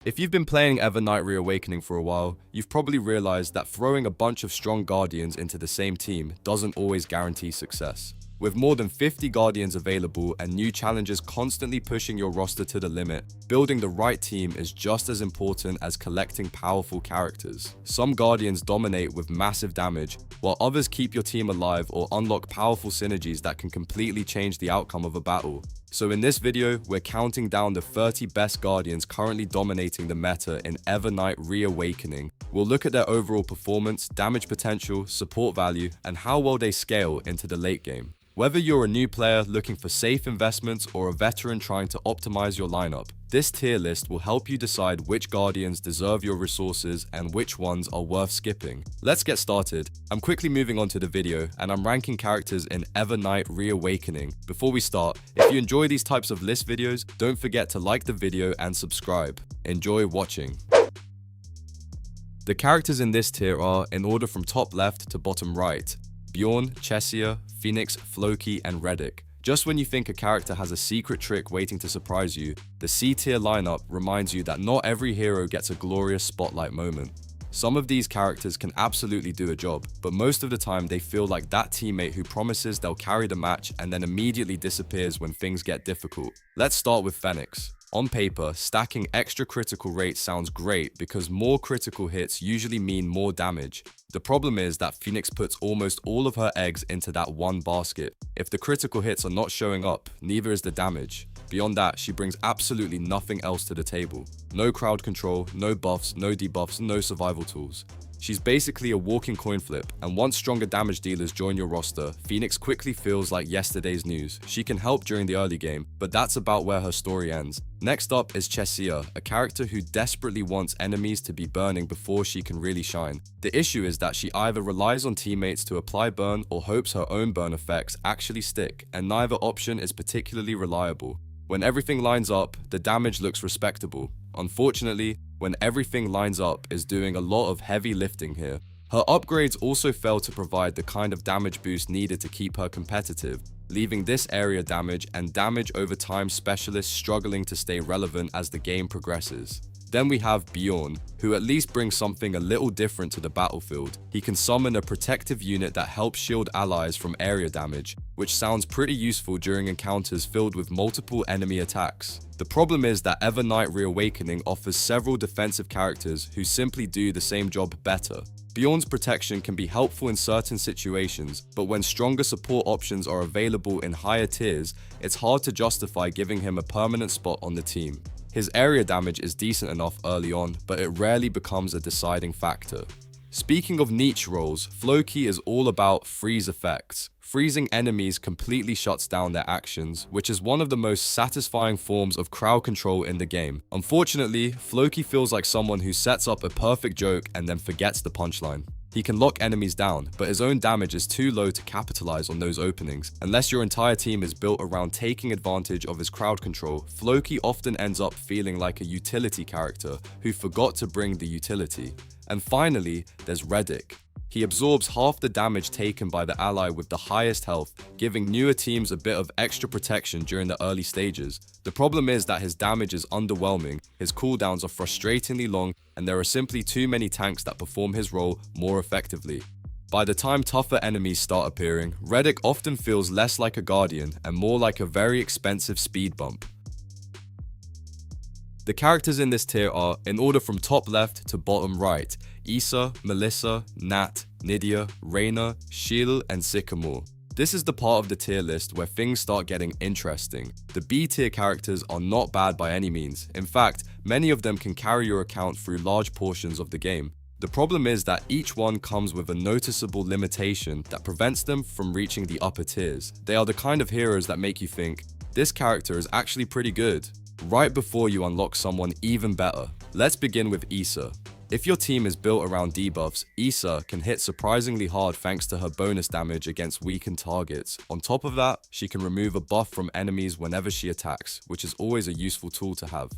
If you've been playing Ever Night Reawakening for a while, you've probably realized that throwing a bunch of strong Guardians into the same team doesn't always guarantee success. With more than 50 Guardians available and new challenges constantly pushing your roster to the limit, building the right team is just as important as collecting powerful characters. Some Guardians dominate with massive damage, while others keep your team alive or unlock powerful synergies that can completely change the outcome of a battle. So in this video, we're counting down the 30 best Guardians currently dominating the meta in Ever Night Reawakening. We'll look at their overall performance, damage potential, support value, and how well they scale into the late game. Whether you're a new player looking for safe investments or a veteran trying to optimize your lineup, this tier list will help you decide which Guardians deserve your resources and which ones are worth skipping. Let's get started. I'm quickly moving on to the video and I'm ranking characters in Ever Night Reawakening. Before we start, if you enjoy these types of list videos, don't forget to like the video and subscribe. Enjoy watching. The characters in this tier are, in order from top left to bottom right, Bjorn, Chesia, Phoenix, Floki, and Reddick. Just when you think a character has a secret trick waiting to surprise you, the C tier lineup reminds you that not every hero gets a glorious spotlight moment. Some of these characters can absolutely do a job, but most of the time they feel like that teammate who promises they'll carry the match and then immediately disappears when things get difficult. Let's start with Phoenix. On paper, stacking extra critical rate sounds great because more critical hits usually mean more damage. The problem is that Phoenix puts almost all of her eggs into that one basket. If the critical hits are not showing up, neither is the damage. Beyond that, she brings absolutely nothing else to the table. No crowd control, no buffs, no debuffs, no survival tools. She's basically a walking coin flip, and once stronger damage dealers join your roster, Phoenix quickly feels like yesterday's news. She can help during the early game, but that's about where her story ends. Next up is Chesia, a character who desperately wants enemies to be burning before she can really shine. The issue is that she either relies on teammates to apply burn or hopes her own burn effects actually stick, and neither option is particularly reliable. When everything lines up, the damage looks respectable. Unfortunately, when everything lines up is doing a lot of heavy lifting here. Her upgrades also fail to provide the kind of damage boost needed to keep her competitive, leaving this area damage and damage over time specialists struggling to stay relevant as the game progresses. Then we have Bjorn, who at least brings something a little different to the battlefield. He can summon a protective unit that helps shield allies from area damage, which sounds pretty useful during encounters filled with multiple enemy attacks. The problem is that Ever Night Reawakening offers several defensive characters who simply do the same job better. Bjorn's protection can be helpful in certain situations, but when stronger support options are available in higher tiers, it's hard to justify giving him a permanent spot on the team. His area damage is decent enough early on, but it rarely becomes a deciding factor. Speaking of niche roles, Floki is all about freeze effects. Freezing enemies completely shuts down their actions, which is one of the most satisfying forms of crowd control in the game. Unfortunately, Floki feels like someone who sets up a perfect joke and then forgets the punchline. He can lock enemies down, but his own damage is too low to capitalize on those openings. Unless your entire team is built around taking advantage of his crowd control, Floki often ends up feeling like a utility character who forgot to bring the utility. And finally, there's Reddick. He absorbs half the damage taken by the ally with the highest health, giving newer teams a bit of extra protection during the early stages. The problem is that his damage is underwhelming, his cooldowns are frustratingly long, and there are simply too many tanks that perform his role more effectively. By the time tougher enemies start appearing, Reddick often feels less like a Guardian and more like a very expensive speed bump. The characters in this tier are, in order from top left to bottom right, Issa, Melissa, Nat, Nydia, Reyna, Sheil, and Sycamore. This is the part of the tier list where things start getting interesting. The B tier characters are not bad by any means. In fact, many of them can carry your account through large portions of the game. The problem is that each one comes with a noticeable limitation that prevents them from reaching the upper tiers. They are the kind of heroes that make you think, this character is actually pretty good, right before you unlock someone even better. Let's begin with Issa. If your team is built around debuffs, Issa can hit surprisingly hard thanks to her bonus damage against weakened targets. On top of that, she can remove a buff from enemies whenever she attacks, which is always a useful tool to have.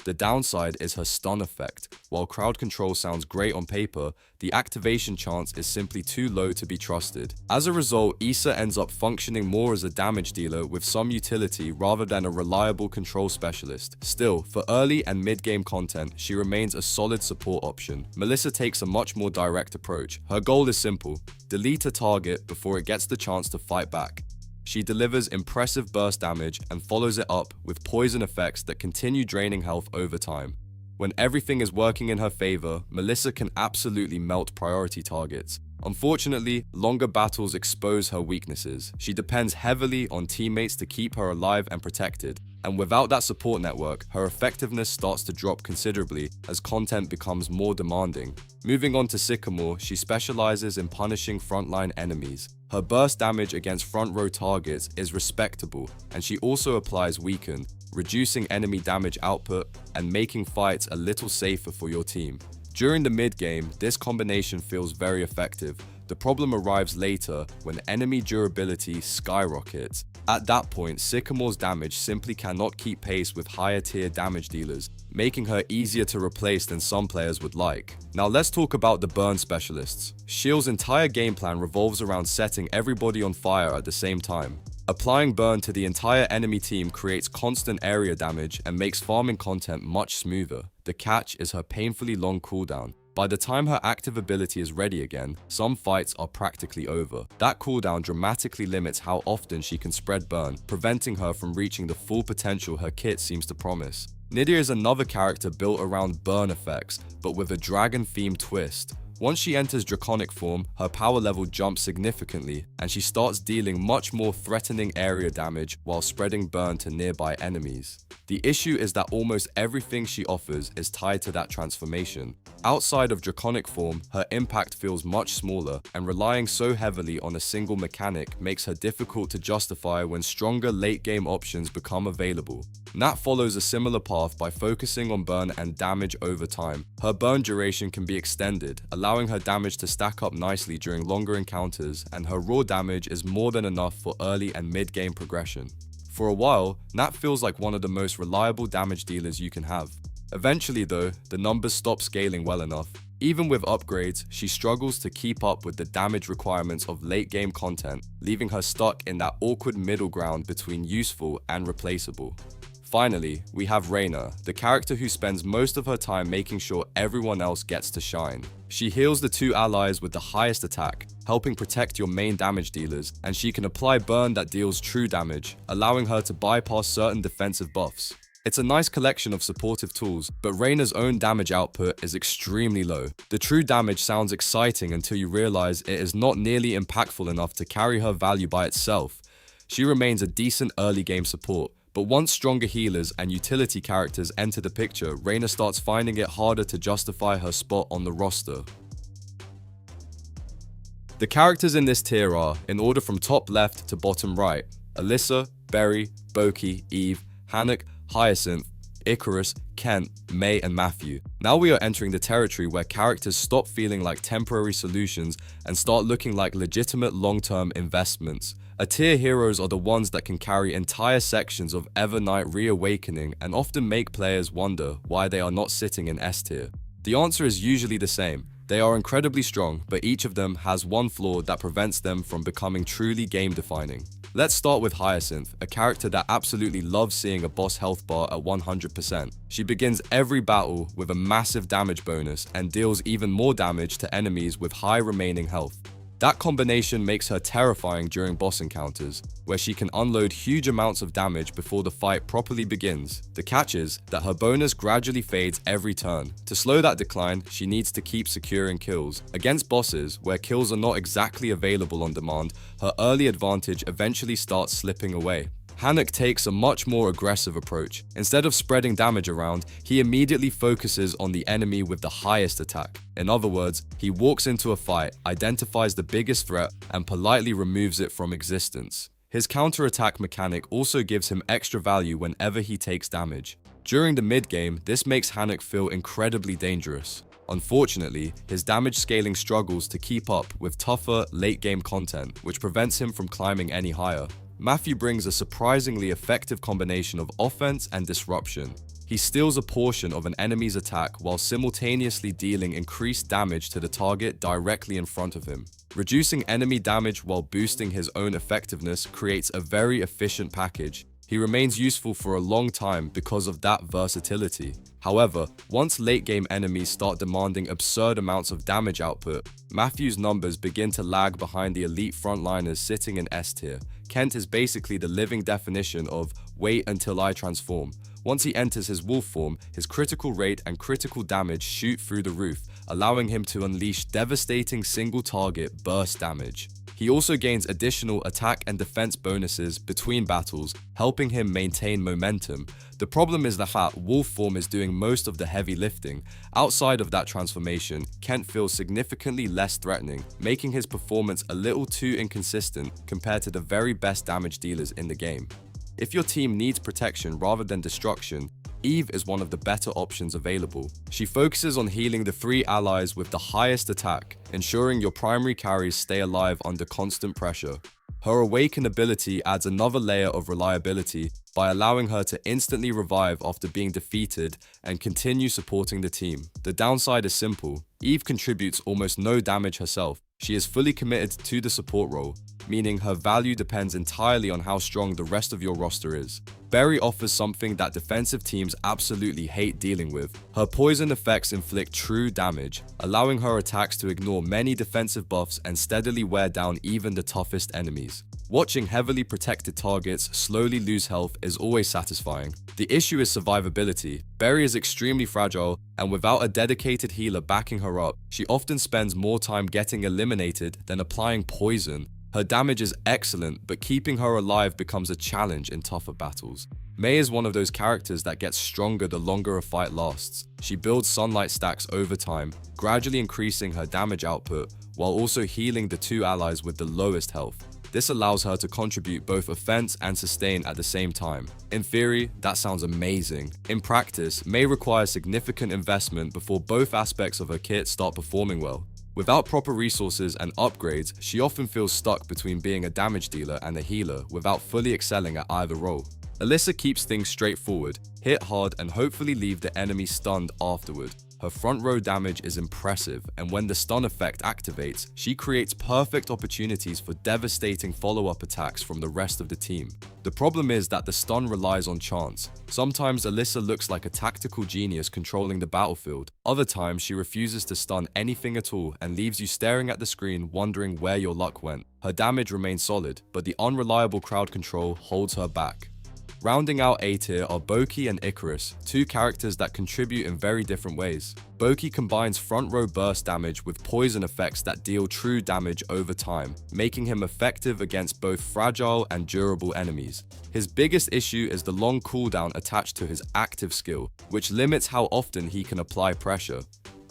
The downside is her stun effect. While crowd control sounds great on paper, the activation chance is simply too low to be trusted. As a result, Issa ends up functioning more as a damage dealer with some utility rather than a reliable control specialist. Still, for early and mid-game content, she remains a solid support option. Melissa takes a much more direct approach. Her goal is simple: delete a target before it gets the chance to fight back. She delivers impressive burst damage and follows it up with poison effects that continue draining health over time. When everything is working in her favor, Melissa can absolutely melt priority targets. Unfortunately, longer battles expose her weaknesses. She depends heavily on teammates to keep her alive and protected, and without that support network, her effectiveness starts to drop considerably as content becomes more demanding. Moving on to Sycamore, she specializes in punishing frontline enemies. Her burst damage against front row targets is respectable, and she also applies Weaken, reducing enemy damage output and making fights a little safer for your team. During the mid-game, this combination feels very effective. The problem arrives later when enemy durability skyrockets. At that point, Sycamore's damage simply cannot keep pace with higher tier damage dealers, making her easier to replace than some players would like. Now let's talk about the burn specialists. Shield's entire game plan revolves around setting everybody on fire at the same time. Applying burn to the entire enemy team creates constant area damage and makes farming content much smoother. The catch is her painfully long cooldown. By the time her active ability is ready again, some fights are practically over. That cooldown dramatically limits how often she can spread burn, preventing her from reaching the full potential her kit seems to promise. Nydia is another character built around burn effects, but with a dragon-themed twist. Once she enters Draconic form, her power level jumps significantly, and she starts dealing much more threatening area damage while spreading burn to nearby enemies. The issue is that almost everything she offers is tied to that transformation. Outside of Draconic form, her impact feels much smaller, and relying so heavily on a single mechanic makes her difficult to justify when stronger late-game options become available. Nat follows a similar path by focusing on burn and damage over time. Her burn duration can be extended, allowing her damage to stack up nicely during longer encounters, and her raw damage is more than enough for early and mid-game progression. For a while, Nat feels like one of the most reliable damage dealers you can have. Eventually though, the numbers stop scaling well enough. Even with upgrades, she struggles to keep up with the damage requirements of late-game content, leaving her stuck in that awkward middle ground between useful and replaceable. Finally, we have Reyna, the character who spends most of her time making sure everyone else gets to shine. She heals the two allies with the highest attack, helping protect your main damage dealers, and she can apply burn that deals true damage, allowing her to bypass certain defensive buffs. It's a nice collection of supportive tools, but Reyna's own damage output is extremely low. The true damage sounds exciting until you realize it is not nearly impactful enough to carry her value by itself. She remains a decent early game support, but once stronger healers and utility characters enter the picture, Reyna starts finding it harder to justify her spot on the roster. The characters in this tier are, in order from top left to bottom right, Alyssa, Berry, Boki, Eve, Hannock, Hyacinth, Icarus, Kent, May, and Matthew. Now we are entering the territory where characters stop feeling like temporary solutions and start looking like legitimate long-term investments. A tier heroes are the ones that can carry entire sections of Ever Night Reawakening and often make players wonder why they are not sitting in S tier. The answer is usually the same. They are incredibly strong, but each of them has one flaw that prevents them from becoming truly game-defining. Let's start with Hyacinth, a character that absolutely loves seeing a boss health bar at 100%. She begins every battle with a massive damage bonus and deals even more damage to enemies with high remaining health. That combination makes her terrifying during boss encounters, where she can unload huge amounts of damage before the fight properly begins. The catch is that her bonus gradually fades every turn. To slow that decline, she needs to keep securing kills. Against bosses, where kills are not exactly available on demand, her early advantage eventually starts slipping away. Hannock takes a much more aggressive approach. Instead of spreading damage around, he immediately focuses on the enemy with the highest attack. In other words, he walks into a fight, identifies the biggest threat, and politely removes it from existence. His counterattack mechanic also gives him extra value whenever he takes damage. During the mid-game, this makes Hannock feel incredibly dangerous. Unfortunately, his damage scaling struggles to keep up with tougher late-game content, which prevents him from climbing any higher. Matthew brings a surprisingly effective combination of offense and disruption. He steals a portion of an enemy's attack while simultaneously dealing increased damage to the target directly in front of him. Reducing enemy damage while boosting his own effectiveness creates a very efficient package. He remains useful for a long time because of that versatility. However, once late-game enemies start demanding absurd amounts of damage output, Matthew's numbers begin to lag behind the elite frontliners sitting in S tier. Kent is basically the living definition of "wait until I transform." Once he enters his wolf form, his critical rate and critical damage shoot through the roof, allowing him to unleash devastating single-target burst damage. He also gains additional attack and defense bonuses between battles, helping him maintain momentum. The problem is that wolf form is doing most of the heavy lifting. Outside of that transformation, Kent feels significantly less threatening, making his performance a little too inconsistent compared to the very best damage dealers in the game. If your team needs protection rather than destruction, Eve is one of the better options available. She focuses on healing the 3 allies with the highest attack, ensuring your primary carries stay alive under constant pressure. Her Awaken ability adds another layer of reliability by allowing her to instantly revive after being defeated and continue supporting the team. The downside is simple. Eve contributes almost no damage herself. She is fully committed to the support role, meaning her value depends entirely on how strong the rest of your roster is. Berry offers something that defensive teams absolutely hate dealing with. Her poison effects inflict true damage, allowing her attacks to ignore many defensive buffs and steadily wear down even the toughest enemies. Watching heavily protected targets slowly lose health is always satisfying. The issue is survivability. Berry is extremely fragile, and without a dedicated healer backing her up, she often spends more time getting eliminated than applying poison. Her damage is excellent, but keeping her alive becomes a challenge in tougher battles. Mei is one of those characters that gets stronger the longer a fight lasts. She builds sunlight stacks over time, gradually increasing her damage output, while also healing the 2 allies with the lowest health. This allows her to contribute both offense and sustain at the same time. In theory, that sounds amazing. In practice, Mei requires significant investment before both aspects of her kit start performing well. Without proper resources and upgrades, she often feels stuck between being a damage dealer and a healer without fully excelling at either role. Alyssa keeps things straightforward, hit hard and hopefully leave the enemy stunned afterward. Her front row damage is impressive, and when the stun effect activates, she creates perfect opportunities for devastating follow-up attacks from the rest of the team. The problem is that the stun relies on chance. Sometimes Alyssa looks like a tactical genius controlling the battlefield. Other times she refuses to stun anything at all and leaves you staring at the screen wondering where your luck went. Her damage remains solid, but the unreliable crowd control holds her back. Rounding out A tier are Boki and Icarus, 2 characters that contribute in very different ways. Boki combines front row burst damage with poison effects that deal true damage over time, making him effective against both fragile and durable enemies. His biggest issue is the long cooldown attached to his active skill, which limits how often he can apply pressure.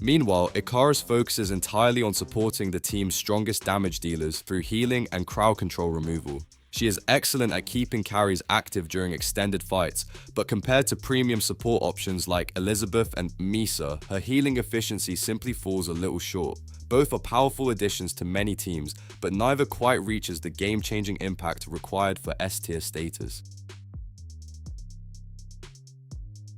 Meanwhile, Icarus focuses entirely on supporting the team's strongest damage dealers through healing and crowd control removal. She is excellent at keeping carries active during extended fights, but compared to premium support options like Elizabeth and Misa, her healing efficiency simply falls a little short. Both are powerful additions to many teams, but neither quite reaches the game-changing impact required for S-tier status.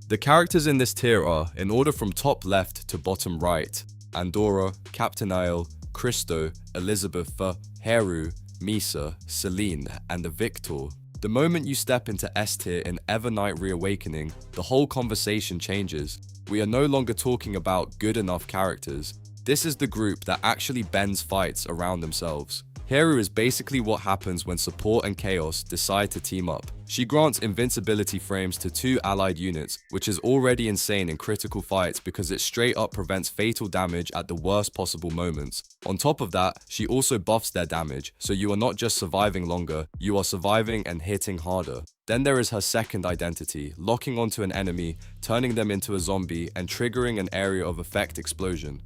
The characters in this tier are, in order from top left to bottom right, Andorra, Captain Isle, Christo, Elizabeth, Heru, Misa, Celine, and the Victor. The moment you step into S tier in Ever Night Reawakening, the whole conversation changes. We are no longer talking about good enough characters. This is the group that actually bends fights around themselves. Heru is basically what happens when support and chaos decide to team up. She grants invincibility frames to 2 allied units, which is already insane in critical fights because it straight up prevents fatal damage at the worst possible moments. On top of that, she also buffs their damage, so you are not just surviving longer, you are surviving and hitting harder. Then there is her second identity, locking onto an enemy, turning them into a zombie, and triggering an area of effect explosion.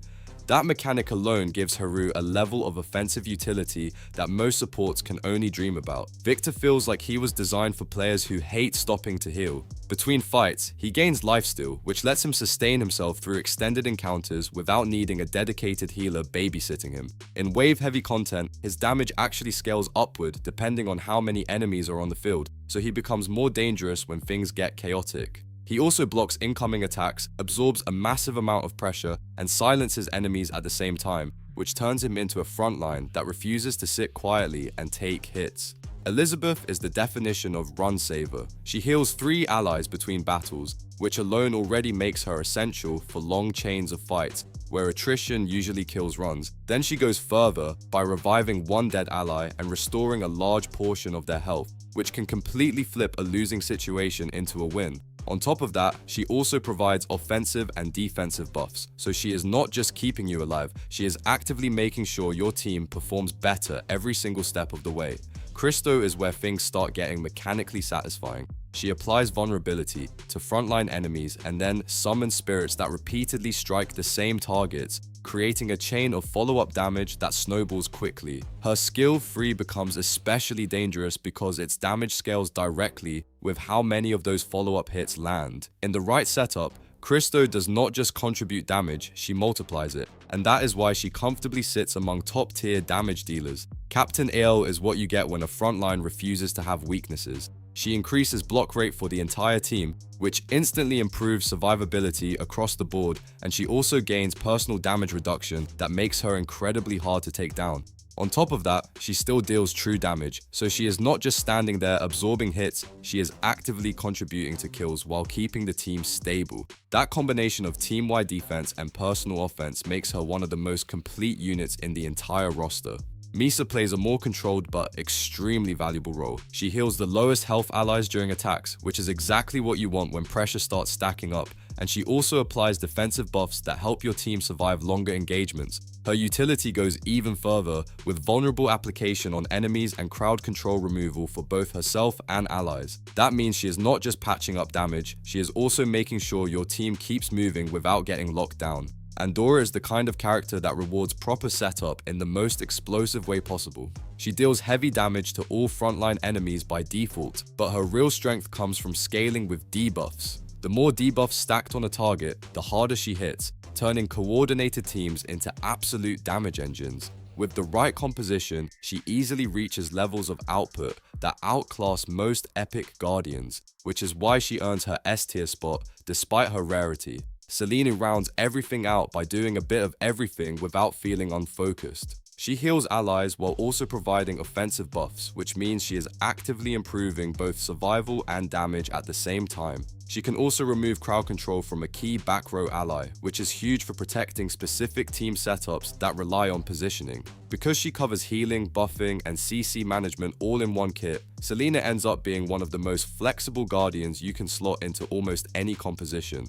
That mechanic alone gives Heru a level of offensive utility that most supports can only dream about. Victor feels like he was designed for players who hate stopping to heal. Between fights, he gains lifesteal, which lets him sustain himself through extended encounters without needing a dedicated healer babysitting him. In wave-heavy content, his damage actually scales upward depending on how many enemies are on the field, so he becomes more dangerous when things get chaotic. He also blocks incoming attacks, absorbs a massive amount of pressure, and silences enemies at the same time, which turns him into a frontline that refuses to sit quietly and take hits. Elizabeth is the definition of run saver. She heals 3 allies between battles, which alone already makes her essential for long chains of fights, where attrition usually kills runs. Then she goes further by reviving 1 dead ally and restoring a large portion of their health, which can completely flip a losing situation into a win. On top of that, she also provides offensive and defensive buffs, so she is not just keeping you alive, she is actively making sure your team performs better every single step of the way. Christo is where things start getting mechanically satisfying. She applies vulnerability to frontline enemies and then summons spirits that repeatedly strike the same targets, creating a chain of follow-up damage that snowballs quickly. Her skill 3 becomes especially dangerous because its damage scales directly with how many of those follow-up hits land. In the right setup, Christo does not just contribute damage, she multiplies it, and that is why she comfortably sits among top-tier damage dealers. Captain Ale is what you get when a frontline refuses to have weaknesses. She increases block rate for the entire team, which instantly improves survivability across the board, and she also gains personal damage reduction that makes her incredibly hard to take down. On top of that, she still deals true damage, so she is not just standing there absorbing hits, she is actively contributing to kills while keeping the team stable. That combination of team-wide defense and personal offense makes her one of the most complete units in the entire roster. Misa plays a more controlled but extremely valuable role. She heals the lowest health allies during attacks, which is exactly what you want when pressure starts stacking up, and she also applies defensive buffs that help your team survive longer engagements. Her utility goes even further, with vulnerable application on enemies and crowd control removal for both herself and allies. That means she is not just patching up damage, she is also making sure your team keeps moving without getting locked down. Andorra is the kind of character that rewards proper setup in the most explosive way possible. She deals heavy damage to all frontline enemies by default, but her real strength comes from scaling with debuffs. The more debuffs stacked on a target, the harder she hits, turning coordinated teams into absolute damage engines. With the right composition, she easily reaches levels of output that outclass most epic guardians, which is why she earns her S tier spot despite her rarity. Selena rounds everything out by doing a bit of everything without feeling unfocused. She heals allies while also providing offensive buffs, which means she is actively improving both survival and damage at the same time. She can also remove crowd control from a key back row ally, which is huge for protecting specific team setups that rely on positioning. Because she covers healing, buffing, and CC management all in one kit, Selena ends up being one of the most flexible guardians you can slot into almost any composition.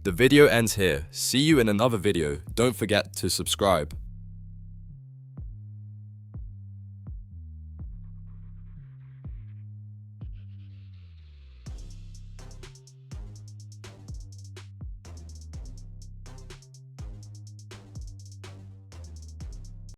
The video ends here. See you in another video. Don't forget to subscribe.